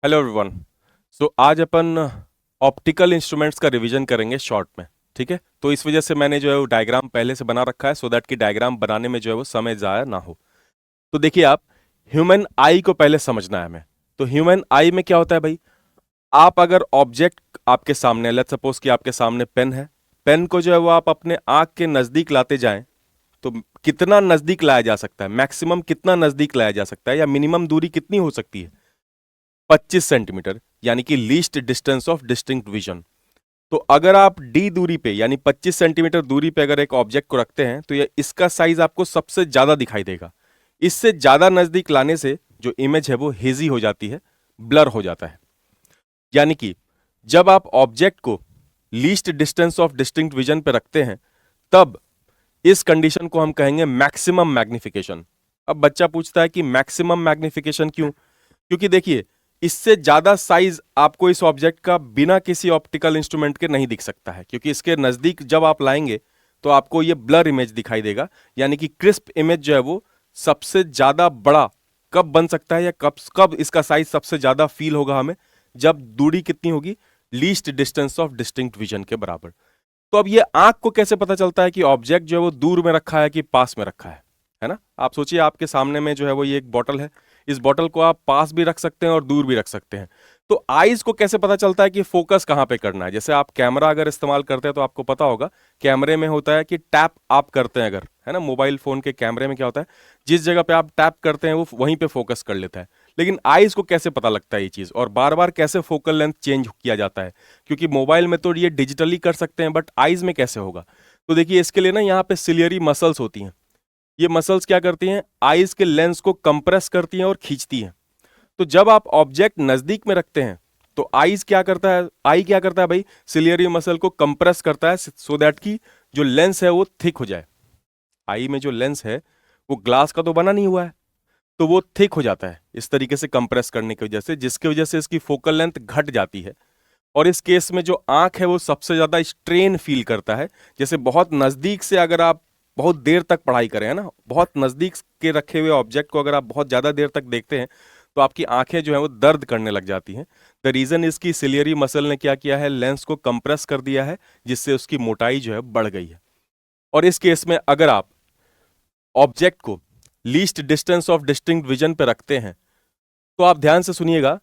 Hello everyone. So आज अपन optical instruments का रिवीजन करेंगे शॉर्ट में। ठीक है, तो इस वजह से मैंने जो है वो डायग्राम पहले से बना रखा है सो दैट कि डायग्राम बनाने में जो है वो समय ज़ाया ना हो। तो देखिए, आप ह्यूमन आई को पहले समझना है हमें। तो ह्यूमन आई में क्या होता है भाई, आप अगर ऑब्जेक्ट आपके सामने, लेट्स सपोज कि आपके सामने पेन है, पेन को जो है वो आप अपने आंख के नज़दीक लाते जाएं तो कितना नज़दीक लाया जा सकता है, मैक्सिमम कितना नज़दीक लाया जा सकता है, या मिनिमम दूरी कितनी हो सकती है? 25 सेंटीमीटर, यानी कि least distance of distinct vision. तो अगर आप डी दूरी पे यानी 25 सेंटीमीटर दूरी पे अगर एक ऑब्जेक्ट को रखते हैं तो ये इसका साइज आपको सबसे ज्यादा दिखाई देगा। इससे ज्यादा नजदीक लाने से जो इमेज है वो हेजी हो जाती है, ब्लर हो जाता है। यानी कि जब आप ऑब्जेक्ट को least distance of distinct vision पे रखते हैं तब इस कंडीशन को हम कहेंगे मैक्सिमम मैग्निफिकेशन। अब बच्चा पूछता है कि मैक्सिमम मैग्निफिकेशन क्यों? क्योंकि देखिए, इससे ज्यादा साइज आपको इस ऑब्जेक्ट का बिना किसी ऑप्टिकल इंस्ट्रूमेंट के नहीं दिख सकता है, क्योंकि इसके नजदीक जब आप लाएंगे तो आपको ये ब्लर इमेज दिखाई देगा। यानी कि क्रिस्प इमेज जो है वो सबसे ज्यादा बड़ा कब बन सकता है, या कब कब इसका साइज सबसे ज्यादा फील होगा हमें, जब दूरी कितनी होगी, least distance of distinct vision के बराबर। तो अब ये आंख को कैसे पता चलता है कि ऑब्जेक्ट जो है वो दूर में रखा है कि पास में रखा है ना? आप सोचिए, आपके सामने में जो है वो ये एक बॉटल है, इस बॉटल को आप पास भी रख सकते हैं और दूर भी रख सकते हैं। तो आईज को कैसे पता चलता है कि फोकस कहां पे करना है? जैसे आप कैमरा अगर इस्तेमाल करते हैं तो आपको पता होगा, कैमरे में होता है कि टैप आप करते हैं अगर, है ना, मोबाइल फोन के कैमरे में क्या होता है, जिस जगह पे आप टैप करते हैं वो वहीं पे फोकस कर लेता है। लेकिन आईज को कैसे पता लगता है ये चीज, और बार बार कैसे फोकल लेंथ चेंज किया जाता है? क्योंकि मोबाइल में तो ये डिजिटली कर सकते हैं, बट आईज में कैसे होगा? तो देखिए, इसके लिए ना यहाँ पे सिलियरी मसल्स होती हैं। ये मसल्स क्या करती हैं, आईज के लेंस को कंप्रेस करती हैं और खींचती हैं। तो जब आप ऑब्जेक्ट नजदीक में रखते हैं तो आईज क्या करता है, आई क्या करता है भाई, सिलियरी मसल को कंप्रेस करता है सो दैट कि जो लेंस है वो थिक हो जाए। आई में जो लेंस है वो ग्लास का तो बना नहीं हुआ है, तो वो थिक हो जाता है इस तरीके से कंप्रेस करने की वजह से, जिसकी वजह से इसकी फोकल लेंथ घट जाती है। और इस केस में जो आंख है वो सबसे ज्यादा स्ट्रेन फील करता है। जैसे बहुत नजदीक से अगर आप बहुत देर तक पढ़ाई करें, है ना, बहुत नजदीक के रखे हुए ऑब्जेक्ट को अगर आप बहुत ज्यादा देर तक देखते हैं तो आपकी आंखें जो है वो दर्द करने लग जाती हैं। द रीजन इसकी सिलियरी मसल ने क्या किया है, लेंस को कंप्रेस कर दिया है, जिससे उसकी मोटाई जो है बढ़ गई है। और इस केस में अगर आप ऑब्जेक्ट को least distance of distinct vision पे रखते हैं तो आप ध्यान से सुनिएगा,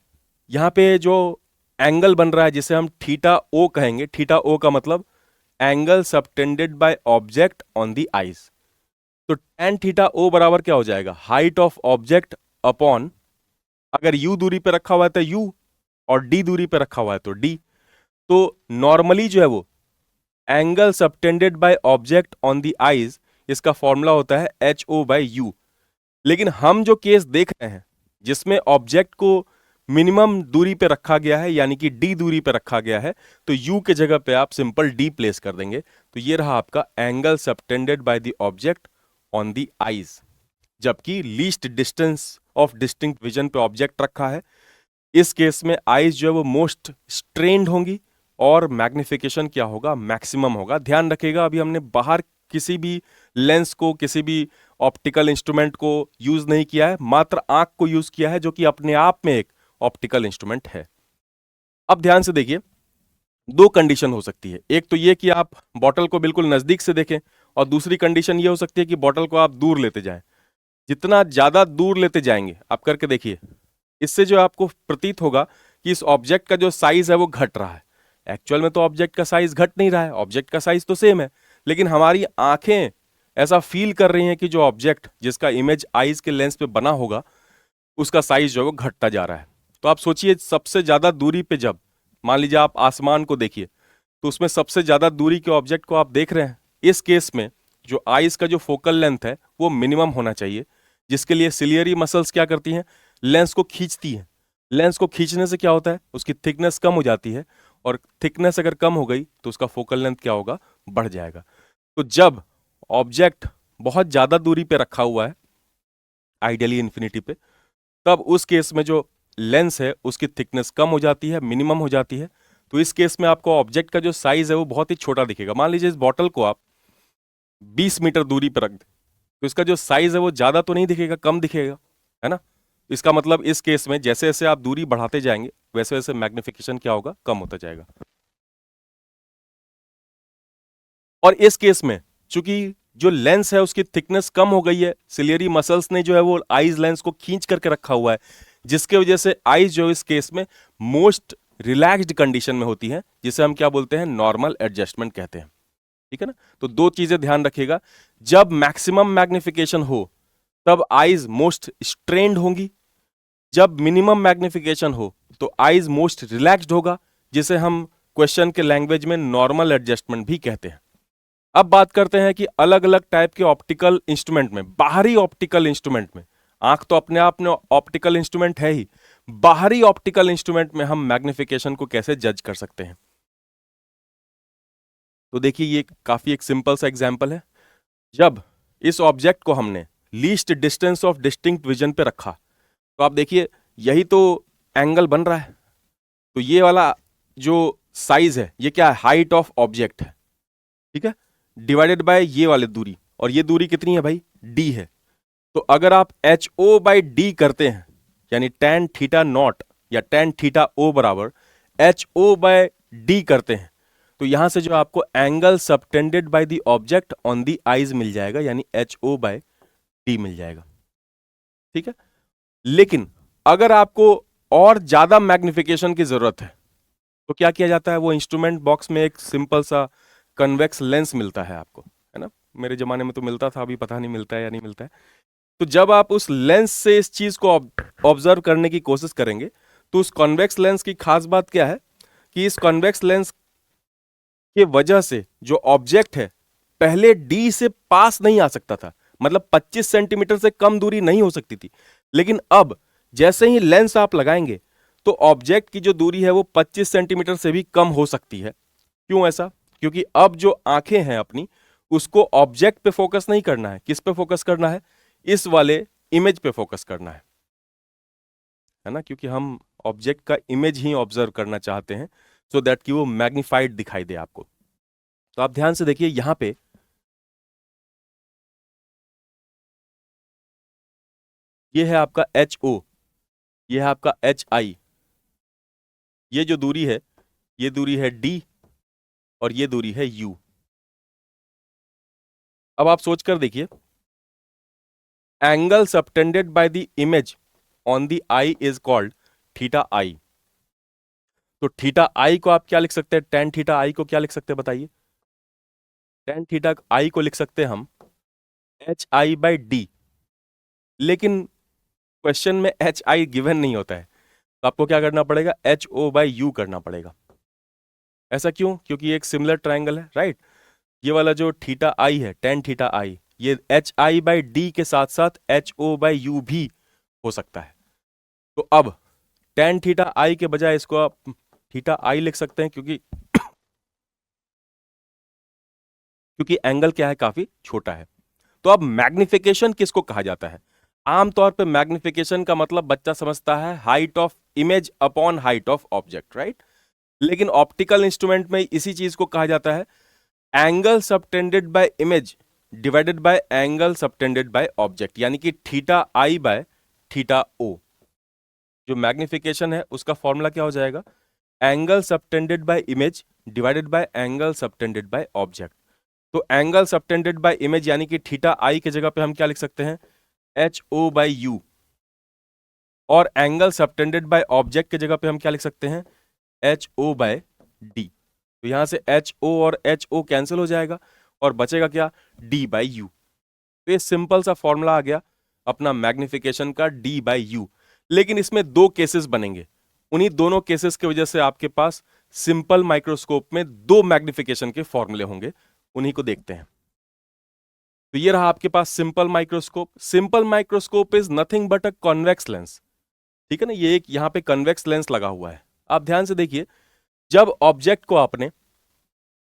यहां पे जो एंगल बन रहा है जिसे हम थीटा ओ कहेंगे, थीटा ओ का मतलब angle subtended by object on the eyes. तो tan थीटा ओ बराबर क्या हो जाएगा, हाइट ऑफ ऑब्जेक्ट अपॉन, अगर u दूरी पे रखा हुआ है तो u, और d दूरी पे रखा हुआ है तो d। तो नॉर्मली जो है वो angle subtended by object on the eyes, इसका फॉर्मूला होता है एच ओ बाई यू। लेकिन हम जो केस देख रहे हैं जिसमें ऑब्जेक्ट को मिनिमम दूरी पे रखा गया है, यानी कि डी दूरी पे रखा गया है, तो यू के जगह पे आप सिंपल डी प्लेस कर देंगे। तो ये रहा आपका angle subtended by the object on the eyes, जबकि least distance of distinct vision पे ऑब्जेक्ट रखा है। इस केस में आईज जो है वो मोस्ट स्ट्रेन्ड होंगी और मैग्निफिकेशन क्या होगा, मैक्सिमम होगा। ध्यान रखिएगा, अभी हमने बाहर किसी भी लेंस को, किसी भी ऑप्टिकल इंस्ट्रूमेंट को यूज नहीं किया है, मात्र आंख को यूज किया है, जो कि अपने आप में एक ऑप्टिकल इंस्ट्रूमेंट है। अब ध्यान से देखिए, दो कंडीशन हो सकती है। एक तो ये कि आप बॉटल को बिल्कुल नजदीक से देखें, और दूसरी कंडीशन ये हो सकती है कि बॉटल को आप दूर लेते जाएं। जितना ज्यादा दूर लेते जाएंगे, आप करके देखिए, इससे जो आपको प्रतीत होगा कि इस ऑब्जेक्ट का जो साइज है वो घट रहा है। एक्चुअल में तो ऑब्जेक्ट का साइज घट नहीं रहा है, ऑब्जेक्ट का साइज तो सेम है, लेकिन हमारी आंखें ऐसा फील कर रही हैं कि जो ऑब्जेक्ट जिसका इमेज आईज के लेंस पे बना होगा उसका साइज जो है वो घटता जा रहा है। तो आप सोचिए, सबसे ज्यादा दूरी पे जब मान लीजिए आप आसमान को देखिए, तो उसमें सबसे ज्यादा दूरी के ऑब्जेक्ट को आप देख रहे हैं। इस केस में जो आईज का जो फोकल लेंथ है वो मिनिमम होना चाहिए, जिसके लिए सिलियरी मसल्स क्या करती हैं, लेंस को खींचती हैं। लेंस को खींचने से क्या होता है, उसकी थिकनेस कम हो जाती है, और थिकनेस अगर कम हो गई तो उसका फोकल लेंथ क्या होगा, बढ़ जाएगा। तो जब ऑब्जेक्ट बहुत ज्यादा दूरी पे रखा हुआ है, आइडियली इंफिनिटी पे, तब उस केस में जो लेंस है उसकी थिकनेस कम हो जाती है, मिनिमम हो जाती है। तो इस केस में आपको ऑब्जेक्ट का जो साइज है वो बहुत ही छोटा दिखेगा। मान लीजिए इस बॉटल को आप 20 मीटर दूरी पर रख दें, तो इसका जो साइज है वो ज्यादा तो नहीं दिखेगा, कम दिखेगा, है ना? इसका मतलब इस केस में जैसे जैसे आप दूरी बढ़ाते जाएंगे वैसे वैसे मैग्निफिकेशन क्या होगा, कम होता जाएगा। और इस केस में चूंकि जो लेंस है उसकी थिकनेस कम हो गई है, सिलियरी मसल्स ने जो है वो आईज लेंस को खींच करके रखा हुआ है, जिसके वजह से आईज जो इस केस में मोस्ट रिलैक्स्ड कंडीशन में होती है, जिसे हम क्या बोलते हैं, नॉर्मल एडजस्टमेंट कहते हैं। ठीक है ना। तो दो चीजें ध्यान रखिएगा, जब मैक्सिमम मैग्निफिकेशन हो तब आईज मोस्ट स्ट्रेन्ड होंगी, जब मिनिमम मैग्निफिकेशन हो तो आईज मोस्ट रिलैक्स्ड होगा, जिसे हम क्वेश्चन के लैंग्वेज में नॉर्मल एडजस्टमेंट भी कहते हैं। अब बात करते हैं कि अलग अलग टाइप के ऑप्टिकल इंस्ट्रूमेंट में, बाहरी ऑप्टिकल इंस्ट्रूमेंट में, आंख तो अपने आप में ऑप्टिकल इंस्ट्रूमेंट है ही, बाहरी ऑप्टिकल इंस्ट्रूमेंट में हम मैग्निफिकेशन को कैसे जज कर सकते हैं। तो देखिए ये काफी एक सिंपल सा एग्जांपल है। जब इस ऑब्जेक्ट को हमने least distance of distinct vision पे रखा, तो आप देखिए यही तो एंगल बन रहा है, तो ये वाला जो साइज है ये क्या है, हाइट ऑफ ऑब्जेक्ट है, ठीक है, डिवाइडेड बाय ये वाली दूरी, और ये दूरी कितनी है भाई, डी है। तो अगर आप एच ओ बाई डी करते हैं, यानी tan थीटा नॉट या tan थीटा ओ बराबर एच ओ बाय डी करते हैं, तो यहां से जो आपको angle subtended by the object on the eyes मिल जाएगा, यानी एच ओ बाय डी मिल जाएगा। ठीक है। लेकिन अगर आपको और ज्यादा मैग्निफिकेशन की जरूरत है तो क्या किया जाता है, वो इंस्ट्रूमेंट बॉक्स में एक सिंपल सा कन्वेक्स लेंस मिलता है आपको, है ना। मेरे जमाने में तो मिलता था, अभी पता नहीं मिलता है या नहीं मिलता है। तो जब आप उस लेंस से इस चीज को ऑब्जर्व करने की कोशिश करेंगे, तो उस कॉन्वेक्स लेंस की खास बात क्या है कि इस कॉन्वेक्स लेंस के वजह से जो ऑब्जेक्ट है पहले डी से पास नहीं आ सकता था, मतलब 25 सेंटीमीटर से कम दूरी नहीं हो सकती थी, लेकिन अब जैसे ही लेंस आप लगाएंगे तो ऑब्जेक्ट की जो दूरी है वो 25 सेंटीमीटर से भी कम हो सकती है। क्यों ऐसा? क्योंकि अब जो आंखें हैं अपनी, उसको ऑब्जेक्ट पे फोकस नहीं करना है, किस पे फोकस करना है, इस वाले इमेज पे फोकस करना है ना, क्योंकि हम ऑब्जेक्ट का इमेज ही ऑब्जर्व करना चाहते हैं, सो दैट कि वो मैग्नीफाइड दिखाई दे आपको। तो आप ध्यान से देखिए यहां पे ये है आपका एच ओ, ये है आपका एच आई, ये जो दूरी है ये दूरी है डी, और ये दूरी है यू। अब आप सोच कर देखिए, angle subtended by the image on the eye is called theta I. तो थीटा आई को आप क्या लिख सकते हैं, टेन थीटा आई को क्या लिख सकते हैं बताइए, टेन थीटा आई को लिख सकते हैं हम एच आई बाई डी। लेकिन क्वेश्चन में एच आई गिवन नहीं होता है, तो आपको क्या करना पड़ेगा, एच ओ बाई यू करना पड़ेगा। ऐसा क्यों? क्योंकि ये एक सिमिलर ट्राइंगल है, राइट। ये वाला जो थीटा आई है, टेन थीटा आई, ये एच आई बाई डी के साथ साथ एच ओ बाई यू भी हो सकता है। तो अब टेन थीटा आई के बजाय इसको आप थीटा आई लिख सकते हैं, क्योंकि क्योंकि एंगल क्या है, काफी छोटा है। तो अब मैग्निफिकेशन किसको कहा जाता है? आमतौर पे मैग्निफिकेशन का मतलब बच्चा समझता है height of image upon height of object, right. लेकिन ऑप्टिकल इंस्ट्रूमेंट में इसी चीज को कहा जाता है angle subtended bye image divided by angle subtended by object, यानी कि theta I by theta O. जो मैग्निफिकेशन है उसका फॉर्मूला क्या हो जाएगा, angle subtended bye image divided by angle subtended by object. तो एंगल सबटेंडेड बाय इमेज यानी कि थीटा आई की जगह पे हम क्या लिख सकते हैं, एच ओ बाई यू, और एंगल सबटेंडेड बाय ऑब्जेक्ट की जगह पे हम क्या लिख सकते हैं, एच ओ बाय डी। तो यहां से एच ओ और एच ओ कैंसिल हो जाएगा और बचेगा क्या, डी बाई यू। तो ये सिंपल सा फॉर्मूला आ गया अपना मैग्निफिकेशन का, डी बाई यू। लेकिन इसमें दो केसेस बनेंगे, उन्हीं दोनों केसेस की वजह से आपके पास सिंपल माइक्रोस्कोप में दो मैग्निफिकेशन के फॉर्मूले होंगे, उन्हीं को देखते हैं। तो ये रहा आपके पास simple microscope. Simple microscope is nothing but a convex lens, ठीक है ना। ये एक यहां पे कन्वेक्स लेंस लगा हुआ है। आप ध्यान से देखिए, जब ऑब्जेक्ट को आपने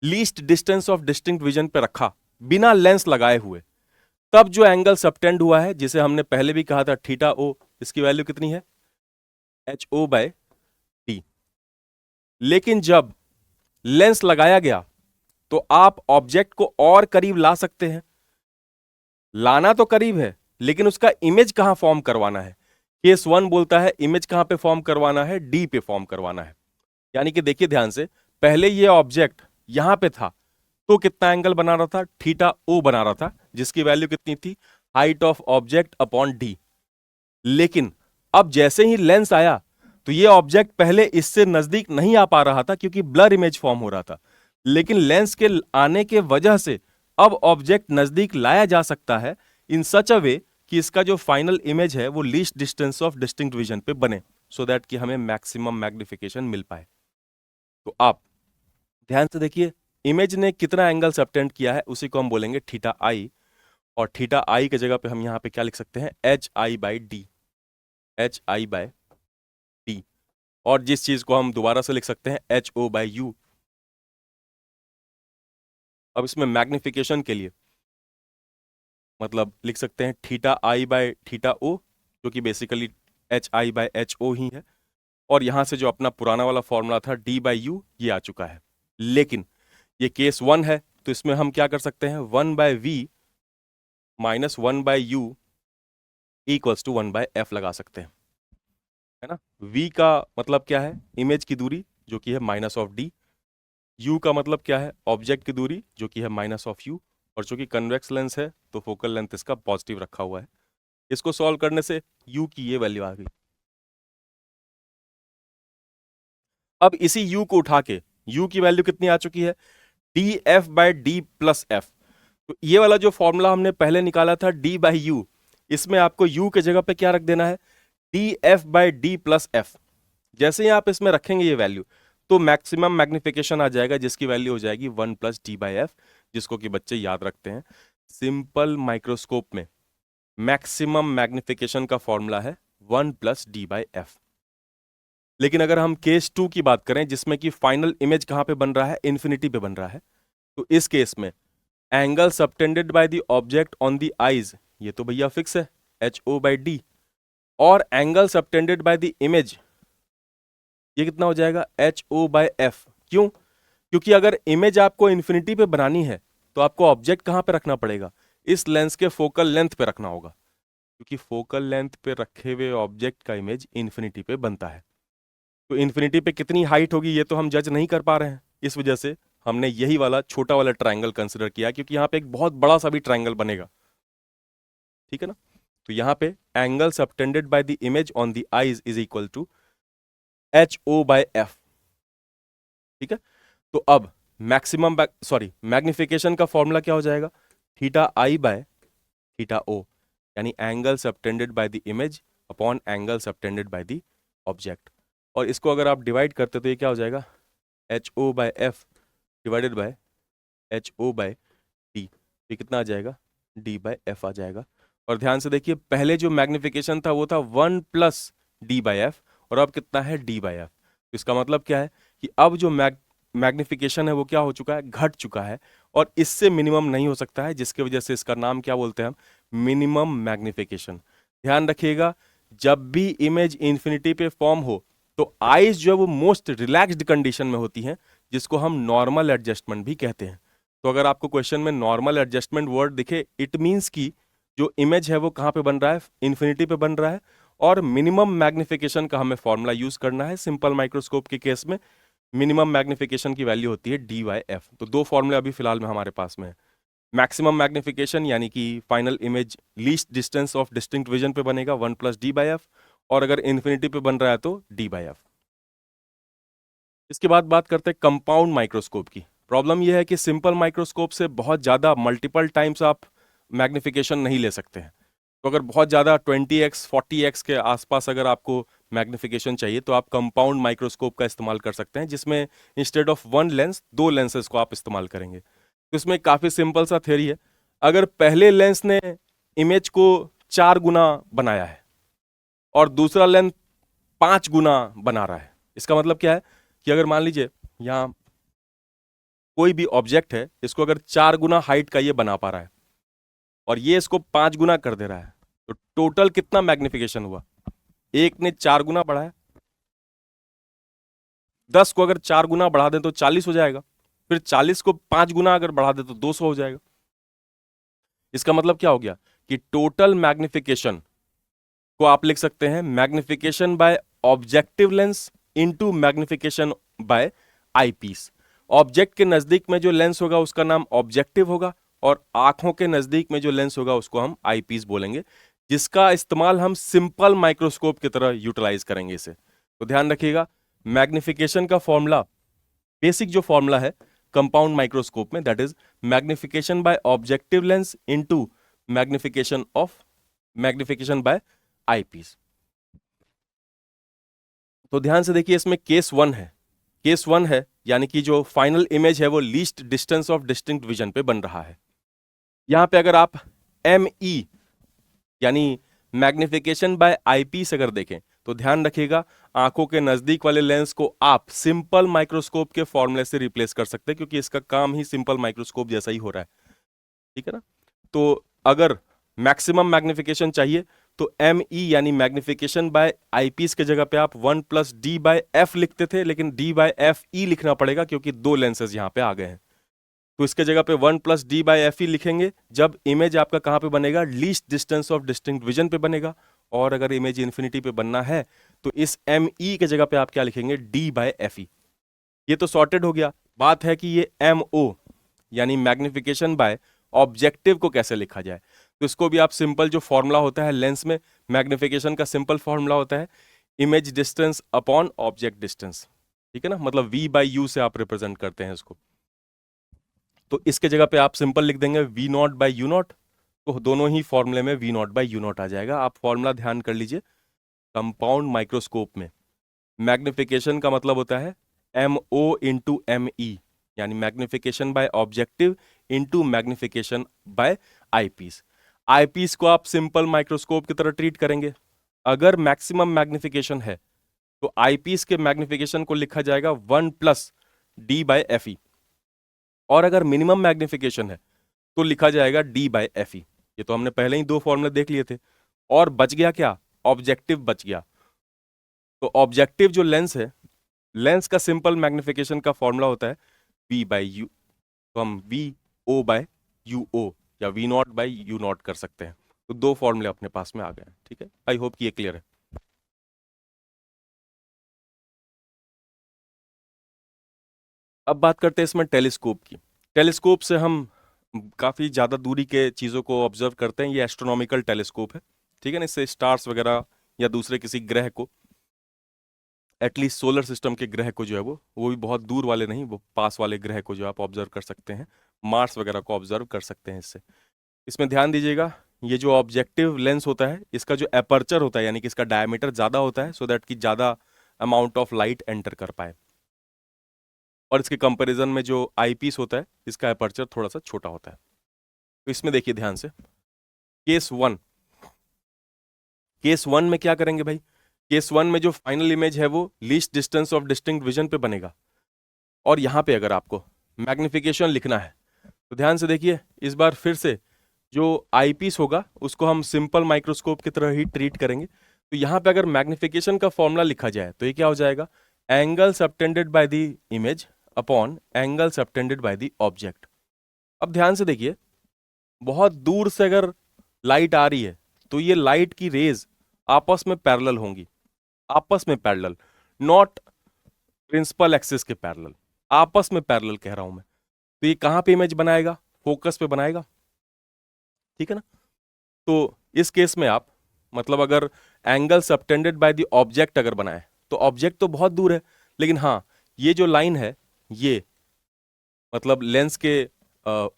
least distance of distinct vision पे रखा बिना लेंस लगाए हुए, तब जो एंगल सबटेंड हुआ है, जिसे हमने पहले भी कहा था थीटा ओ, इसकी वैल्यू कितनी है, एच ओ बाय टी। लेकिन जब लेंस लगाया गया तो आप ऑब्जेक्ट को और करीब ला सकते हैं, लाना तो करीब है लेकिन उसका इमेज कहां फॉर्म करवाना है, केस 1 बोलता है इमेज कहां पे फॉर्म करवाना है, डी पे फॉर्म करवाना है। यानी कि देखिए ध्यान से, पहले ये ऑब्जेक्ट यहां पे था तो कितना एंगल बना रहा था, थीटा ओ बना रहा था, जिसकी वैल्यू कितनी थी, height of object upon D. लेकिन अब जैसे ही लेंस आया तो ये ऑब्जेक्ट पहले इससे नजदीक नहीं आ पा रहा था क्योंकि ब्लर इमेज फॉर्म हो रहा था, लेकिन लेंस के आने के वजह से अब ऑब्जेक्ट नजदीक लाया जा सकता है इन सच अ वे कि इसका जो फाइनल इमेज है वो least distance of distinct vision पे बने, सो दैट कि हमें मैक्सिमम मैग्निफिकेशन मिल पाए। तो आप ध्यान से देखिए, इमेज ने कितना एंगल सबटेंड किया है उसी को हम बोलेंगे थीटा आई, और थीटा आई की जगह पे हम यहां पे क्या लिख सकते हैं, H I by D, H I by D. और जिस चीज को हम दोबारा से लिख सकते हैं एच ओ बाई यू। अब इसमें मैग्निफिकेशन के लिए मतलब लिख सकते हैं theta I by theta O, जो कि basically H I by H O ही है। और यहां से जो अपना पुराना वाला फॉर्मूला था डी बाई यू, ये आ चुका है। लेकिन ये केस 1 है तो इसमें हम क्या कर सकते हैं, 1 by V minus 1 by U equals to 1 by F लगा सकते हैं, है ना। v का मतलब क्या है, इमेज की दूरी जो कि है माइनस ऑफ डी। u का मतलब क्या है, ऑब्जेक्ट की दूरी जो कि है माइनस ऑफ u। और चूंकि कन्वेक्स लेंस है तो फोकल लेंथ इसका पॉजिटिव रखा हुआ है। इसको सॉल्व करने से u की ये वैल्यू आ गई। अब इसी u को उठा के u की वैल्यू कितनी आ चुकी है, D F by D plus F. तो ये वाला जो फॉर्मूला हमने पहले निकाला था d बाई यू, इसमें आपको u के जगह पे क्या रख देना है, D F by D plus F. जैसे ही आप इसमें रखेंगे ये वैल्यू तो मैक्सिमम मैग्निफिकेशन आ जाएगा, जिसकी वैल्यू हो जाएगी 1 प्लस डी बाई एफ, जिसको कि बच्चे याद रखते हैं सिंपल माइक्रोस्कोप में मैक्सिमम मैग्निफिकेशन का फॉर्मूला है 1 प्लस डी बाई एफ। लेकिन अगर हम केस 2 की बात करें जिसमें कि फाइनल इमेज कहां पे बन रहा है, इन्फिनिटी पे बन रहा है, तो इस केस में angle subtended by the object on the eyes, ये तो भैया फिक्स है एच ओ बाई डी, और angle subtended by the image ये कितना हो जाएगा, एच ओ बाय एफ। क्यों, क्योंकि अगर इमेज आपको इन्फिनिटी पे बनानी है तो आपको ऑब्जेक्ट कहां पे रखना पड़ेगा, इस लेंस के फोकल लेंथ पे रखना होगा, क्योंकि फोकल लेंथ पे रखे हुए ऑब्जेक्ट का इमेज इन्फिनिटी पे बनता है। तो इन्फिनिटी पे कितनी हाइट होगी ये तो हम जज नहीं कर पा रहे हैं, इस वजह से हमने यही वाला छोटा वाला ट्रायंगल कंसिडर किया, क्योंकि यहां पे एक बहुत बड़ा सा भी ट्रायंगल बनेगा, ठीक है ना। तो यहां पे angle subtended by the image on the eyes is equal to H O by F, ठीक है। तो अब मैक्सिमम मैग्निफिकेशन का फॉर्मूला क्या हो जाएगा, थीटा आई बाय थीटा ओ, यानी angle subtended by the image upon angle subtended by the object. और इसको अगर आप डिवाइड करते तो ये क्या हो जाएगा, H O by F divided by H O by D, ये कितना आ जाएगा, डी बाय एफ आ जाएगा। और ध्यान से देखिए, पहले जो मैग्निफिकेशन था वो था 1 प्लस डी बाय एफ, और अब कितना है, डी बाय एफ। तो इसका मतलब क्या है कि अब जो मैग्निफिकेशन है वो क्या हो चुका है, घट चुका है, और इससे मिनिमम नहीं हो सकता है, जिसकी वजह से इसका नाम क्या बोलते हैं हम, मिनिमम मैग्निफिकेशन। ध्यान रखिएगा, जब भी इमेज इंफिनिटी पे फॉर्म हो तो आईज जो है वो मोस्ट रिलैक्स्ड कंडीशन में होती हैं, जिसको हम नॉर्मल एडजस्टमेंट भी कहते हैं। तो अगर आपको क्वेश्चन में नॉर्मल एडजस्टमेंट वर्ड दिखे, इट मीन्स कि जो इमेज है वो कहां पे बन रहा है, इन्फिनिटी पे बन रहा है, और मिनिमम मैग्निफिकेशन का हमें फॉर्मूला यूज करना है। सिंपल माइक्रोस्कोप के केस में मिनिमम मैग्निफिकेशन की वैल्यू होती है डी वाई एफ। तो दो फॉर्मूले अभी फिलहाल में हमारे पास में है, मैक्सिमम मैग्निफिकेशन यानी कि final image least distance of distinct vision पे बनेगा 1 प्लस डी बाई एफ, और अगर इन्फिनिटी पे बन रहा है तो डी बाई एफ। इसके बाद बात करते हैं कंपाउंड माइक्रोस्कोप की। प्रॉब्लम यह है कि सिंपल माइक्रोस्कोप से बहुत ज़्यादा मल्टीपल टाइम्स आप मैग्निफिकेशन नहीं ले सकते हैं। तो अगर बहुत ज़्यादा 20x 40x के आसपास अगर आपको मैग्निफिकेशन चाहिए तो आप कंपाउंड माइक्रोस्कोप का इस्तेमाल कर सकते हैं, जिसमें इंस्टेड ऑफ वन लेंस दो लेंसेज को आप इस्तेमाल करेंगे। तो इसमें काफ़ी सिंपल सा थ्योरी है। अगर पहले लेंस ने इमेज को 4 गुना बनाया है और दूसरा लेंस 5 गुना बना रहा है, इसका मतलब क्या है कि अगर मान लीजिए यहाँ कोई भी ऑब्जेक्ट है, इसको अगर 4 गुना हाइट का ये बना पा रहा है और ये इसको 5 गुना कर दे रहा है, तो टोटल कितना मैग्निफिकेशन हुआ, एक ने 4 गुना बढ़ाया, 10 को अगर 4 गुना बढ़ा दें तो 40 हो जाएगा, फिर 40 को 5 गुना अगर बढ़ा दे तो 200 हो जाएगा। इसका मतलब क्या हो गया कि टोटल मैग्निफिकेशन को आप लिख सकते हैं magnification by objective lens into magnification by eyepiece. Object के नजदीक में जो लेंस होगा उसका नाम ऑब्जेक्टिव होगा, और आंखों के नजदीक में जो लेंस होगा उसको हम आईपीस बोलेंगे, जिसका इस्तेमाल हम सिंपल माइक्रोस्कोप की तरह यूटिलाइज करेंगे इसे। तो ध्यान रखिएगा, मैग्निफिकेशन का फॉर्मूला, बेसिक जो फॉर्मूला है कंपाउंड माइक्रोस्कोप में, that is magnification by objective lens into magnification by eyepiece. तो ध्यान से देखिए, इसमें केस 1 है, केस 1 है यानी कि जो फाइनल इमेज है वो least distance of distinct vision पे बन रहा है। यहां पे अगर आप ME यानी मैग्निफिकेशन बाय आईपीस अगर देखें तो ध्यान रखिएगा, आंखों के नजदीक वाले लेंस को आप सिंपल माइक्रोस्कोप के फॉर्मूले से रिप्लेस कर सकते हैं, क्योंकि इसका काम ही सिंपल माइक्रोस्कोप जैसा ही हो रहा है, ठीक है ना। तो अगर मैक्सिमम मैग्निफिकेशन चाहिए तो ME यानी मैग्निफिकेशन बाय आईपीस के जगह पे आप 1+D/F लिखते थे, लेकिन D/FE लिखना पड़ेगा क्योंकि दो लेंसेज यहां पे आ गए हैं। तो इसके जगह पे 1+D/FE लिखेंगे जब इमेज आपका कहां पे बनेगा, least distance of distinct vision पे बनेगा। और अगर इमेज इन्फिनिटी पे बनना है तो इस ME के जगह पे आप क्या लिखेंगे, D/FE। ये तो सॉर्टेड हो गया। बात है कि ये MO यानी मैग्निफिकेशन बाय ऑब्जेक्टिव को कैसे लिखा जाए। तो इसको भी आप सिंपल जो फॉर्मूला होता है लेंस में, मैग्निफिकेशन का सिंपल फॉर्मूला होता है image distance upon object distance, ठीक है ना, मतलब V/U से आप रिप्रेजेंट करते हैं इसको। तो इसके जगह पे आप सिंपल लिख देंगे V0/U0, तो दोनों ही फॉर्मूले में V0/U0 आ जाएगा। आप फॉर्मूला ध्यान कर लीजिए, कंपाउंड माइक्रोस्कोप में मैग्निफिकेशन का मतलब होता है MO इंटू ME यानी magnification by objective into magnification by eyepiece. Eyepiece को आप सिंपल माइक्रोस्कोप की तरह ट्रीट करेंगे। अगर मैक्सिमम मैग्निफिकेशन है तो आईपीस के मैग्निफिकेशन को लिखा जाएगा 1+D/FE, और अगर मिनिमम मैग्निफिकेशन है तो लिखा जाएगा D/FE। ये तो हमने पहले ही दो फॉर्मूले देख लिए थे, और बच गया क्या, ऑब्जेक्टिव बच गया। तो ऑब्जेक्टिव जो लेंस है, लेंस का सिंपल मैग्निफिकेशन का फॉर्मूला होता है V/U, तो हम VO/UO या V0/U0 कर सकते हैं। तो दो फॉर्मूले अपने पास में आ गए हैं, ठीक है। आई होप कि ये क्लियर है। अब बात करते हैं इसमें टेलीस्कोप की। टेलीस्कोप से हम काफ़ी ज़्यादा दूरी के चीज़ों को ऑब्जर्व करते हैं। ये एस्ट्रोनॉमिकल टेलीस्कोप है, ठीक है ना। इससे स्टार्स वगैरह या दूसरे किसी ग्रह को, एटलीस्ट सोलर सिस्टम के ग्रह को जो है वो भी बहुत दूर वाले नहीं, वो पास वाले ग्रह को जो आप ऑब्जर्व कर सकते हैं, मार्स वगैरह को ऑब्जर्व कर सकते हैं इससे। इसमें ध्यान दीजिएगा, ये जो ऑब्जेक्टिव लेंस होता है इसका जो एपर्चर होता है यानी कि इसका डायमीटर ज़्यादा होता है, सो दैट कि ज़्यादा अमाउंट ऑफ लाइट एंटर कर पाए। और इसके कंपैरिजन में जो आईपीस होता है इसका एपर्चर थोड़ा सा छोटा होता है। तो इसमें देखिए ध्यान से, केस 1, केस 1 में क्या करेंगे भाई, केस 1 में जो फाइनल इमेज है वो least distance of distinct vision पे बनेगा। और यहां पे अगर आपको मैग्निफिकेशन लिखना है तो ध्यान से देखिए, इस बार फिर से जो आईपीस होगा उसको हम सिंपल माइक्रोस्कोप की तरह ही ट्रीट करेंगे। तो यहां पे अगर मैग्निफिकेशन का फॉर्मूला लिखा जाए तो ये क्या हो जाएगा, angle subtended by the image upon angle subtended by the object. अब ध्यान से देखिए, बहुत दूर से अगर लाइट आ रही है तो ये लाइट की रेज आपस में पैरेलल होंगी, आपस में पैरेलल, नॉट प्रिंसिपल एक्सिस के पैरेलल, आपस में पैरेलल कह रहा हूं मैं। तो ये कहां पे इमेज बनाएगा, फोकस पे बनाएगा, ठीक है ना। तो इस केस में आप, मतलब अगर angle subtended by the object अगर बनाए तो ऑब्जेक्ट तो बहुत दूर है, लेकिन हाँ ये जो लाइन है ये मतलब लेंस के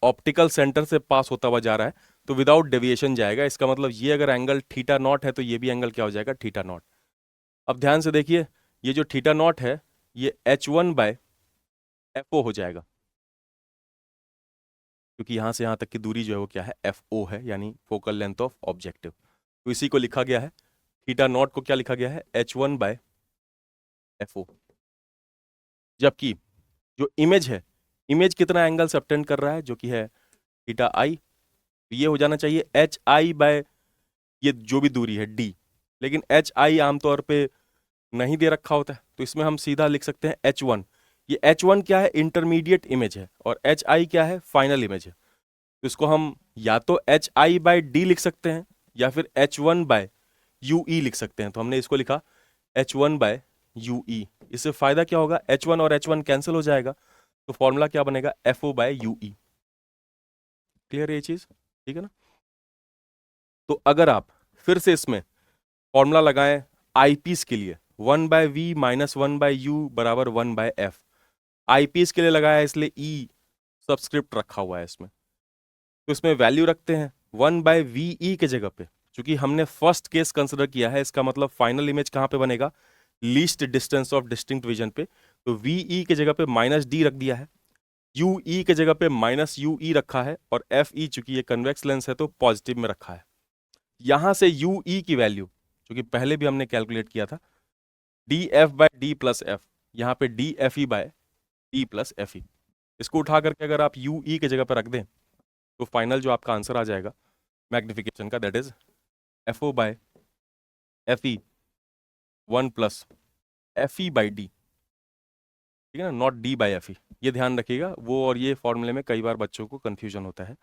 ऑप्टिकल सेंटर से पास होता हुआ जा रहा है, तो विदाउट डेविएशन जाएगा। इसका मतलब ये अगर एंगल θ0 है तो ये भी एंगल क्या हो जाएगा, θ0। अब ध्यान से देखिए, ये जो θ0 है ये H1/FO हो जाएगा, क्योंकि यहां से यहां तक की दूरी जो है वो क्या है, FO है, यानी फोकल लेंथ ऑफ ऑब्जेक्टिव। तो इसी को लिखा गया है, θ0 को क्या लिखा गया है, H1/FO। जबकि जो इमेज है, इमेज कितना एंगल सबटेंड कर रहा है, जो कि है θi, तो ये हो जाना चाहिए HI/, ये जो भी दूरी है D, लेकिन HI आमतौर पे नहीं दे रखा होता है, तो इसमें हम सीधा लिख सकते हैं H1। ये H1 क्या है, इंटरमीडिएट इमेज है, और HI क्या है, फाइनल इमेज है। तो इसको हम या तो HI/D लिख सकते हैं या फिर H1/ यू ई लिख सकते हैं, तो हमने इसको लिखा H1 बाय यू ई। इससे फायदा क्या होगा, H1 और H1 कैंसिल हो जाएगा, तो फॉर्मूला क्या बनेगा, FO by U E. Clear है ये चीज, ठीक है ना। तो अगर आप फिर से इसमें फॉर्मूला लगाएं आईपीस के लिए, 1/v माइनस 1/u बराबर 1/f। आईपीस के लिए लगाया इसलिए ई सबस्क्रिप्ट रखा हुआ है इसमें, तो इसमें वैल्यू रखते हैं 1/ve के जगह पे। क्योंकि हमने फर्स्ट केस कंसिडर किया है, इसका मतलब फाइनल इमेज कहाँ पे बनेगा, least distance of distinct vision पे। तो वी के जगह पे माइनस डी रख दिया है, यू के जगह पे माइनस यू रखा है, और एफ चूंकि ये कन्वेक्स लेंस है तो पॉजिटिव में रखा है। यहां से यू की वैल्यू, क्योंकि पहले भी हमने कैलकुलेट किया था, D F by D plus F, यहाँ पे D F E by D plus F E. इसको उठा करके अगर आप यू के जगह पर रख दें तो फाइनल जो आपका आंसर आ जाएगा मैग्निफिकेशन का, that is F O by F E 1 plus F E by D, ठीक है ना, not D by F E. ये ध्यान रखिएगा, वो और ये फॉर्मूले में कई बार बच्चों को कंफ्यूजन होता है।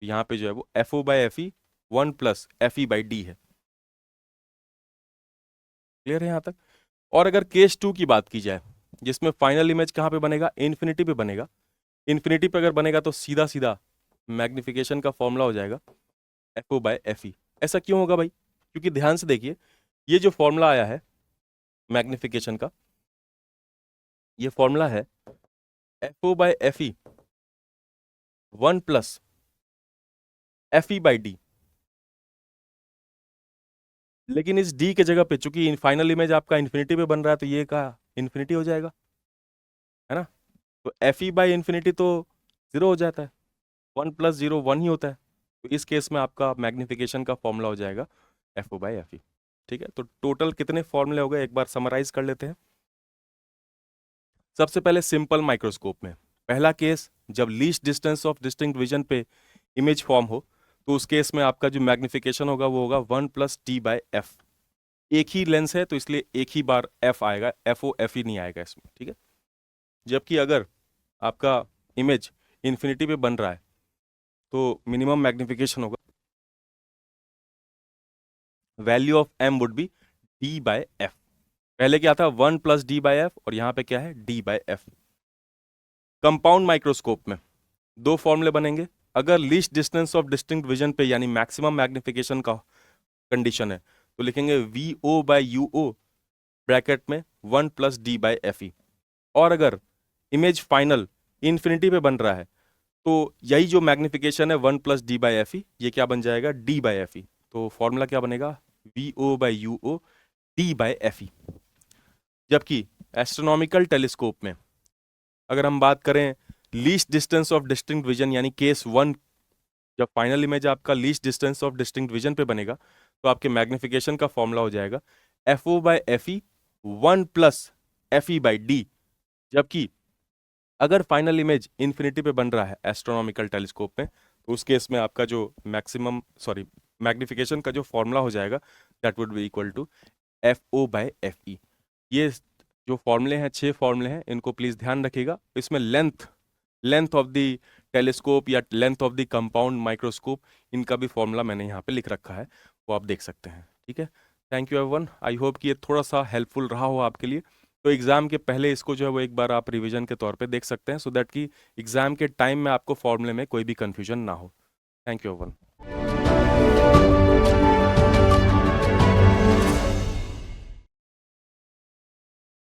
यहाँ पे जो है वो F O by F E 1 plus F E by D है। क्लियर है यहाँ तक। और अगर केस 2 की बात की जाए, जिसमें फाइनल इमेज कहाँ पे बनेगा, इन्फिनिटी पे बनेगा। इन्फिनिटी पे अगर बनेगा तो सीधा सीधा मैग्निफिकेशन का फॉर्मूला हो जाएगा F O by F E. ऐसा क्यों होगा भाई, क्योंकि ध्यान से देखिए, ये जो फॉर्मूला आया है मैग्निफिकेशन का, ये फॉर्मूला है F O by F E 1 plus F E by D. लेकिन इस डी के जगह पे चूंकि फाइनल इमेज आपका इन्फिनिटी पे बन रहा है, तो ये का इन्फिनिटी हो जाएगा, है ना। तो एफ ई बाई इन्फिनिटी तो 0 हो जाता है, 1 प्लस 0 1 ही होता है। तो इस केस में आपका मैग्निफिकेशन का फॉर्मूला हो जाएगा F O by F E. ठीक है, तो टोटल कितने फॉर्मूले हो गए, एक बार समराइज कर लेते हैं। सबसे पहले सिंपल माइक्रोस्कोप में पहला केस, जब least distance of distinct vision पे इमेज फॉर्म हो, तो उस केस में आपका जो मैग्निफिकेशन होगा वो होगा 1 प्लस टी बाय एफ। एक ही लेंस है तो इसलिए एक ही बार एफ आएगा, एफ ओ एफ ई नहीं आएगा इसमें, ठीक है। जबकि अगर आपका इमेज इन्फिनिटी पे बन रहा है तो मिनिमम मैग्निफिकेशन होगा, value of M would be D by F. पहले क्या था, 1 प्लस डी बाय एफ, और यहां पे क्या है, D by F. Compound microscope में दो फॉर्मूले बनेंगे। अगर least distance of distinct vision पे यानी मैक्सिमम मैग्निफिकेशन का कंडीशन है तो लिखेंगे V O by U O bracket में 1 plus D by F E. और अगर इमेज फाइनल इन्फिनिटी पे बन रहा है तो यही जो मैग्निफिकेशन है 1 plus D by F E, ये क्या बन जाएगा, डी बाय एफ ई। तो फॉर्मूला क्या बनेगा, V O by U O D by F E. जबकि एस्ट्रोनॉमिकल टेलीस्कोप में अगर हम बात करें least distance of distinct vision यानी केस 1, जब फाइनल इमेज आपका least distance of distinct vision पे बनेगा तो आपके मैग्निफिकेशन का फॉर्मूला हो जाएगा F O by F E 1 plus F E by D. जबकि अगर फाइनल इमेज इन्फिनिटी पे बन रहा है एस्ट्रोनॉमिकल टेलीस्कोप में, तो उस केस में आपका जो मैग्निफिकेशन का जो फॉर्मूला हो जाएगा that would be equal to F O by F E. ये जो फॉर्मूले हैं 6 फॉर्मूले हैं, इनको प्लीज ध्यान रखिएगा। इसमें लेंथ ऑफ द टेलीस्कोप या length of the compound microscope, इनका भी फॉर्मूला मैंने यहाँ पे लिख रखा है, वो आप देख सकते हैं, ठीक है। Thank you everyone, I hope कि ये थोड़ा सा हेल्पफुल रहा हो आपके लिए। तो एग्जाम के पहले इसको जो है वो एक बार आप रिवीजन के तौर पे देख सकते हैं, सो दैट कि एग्जाम के टाइम में आपको फॉर्मूले में कोई भी कंफ्यूजन ना हो। Thank you everyone.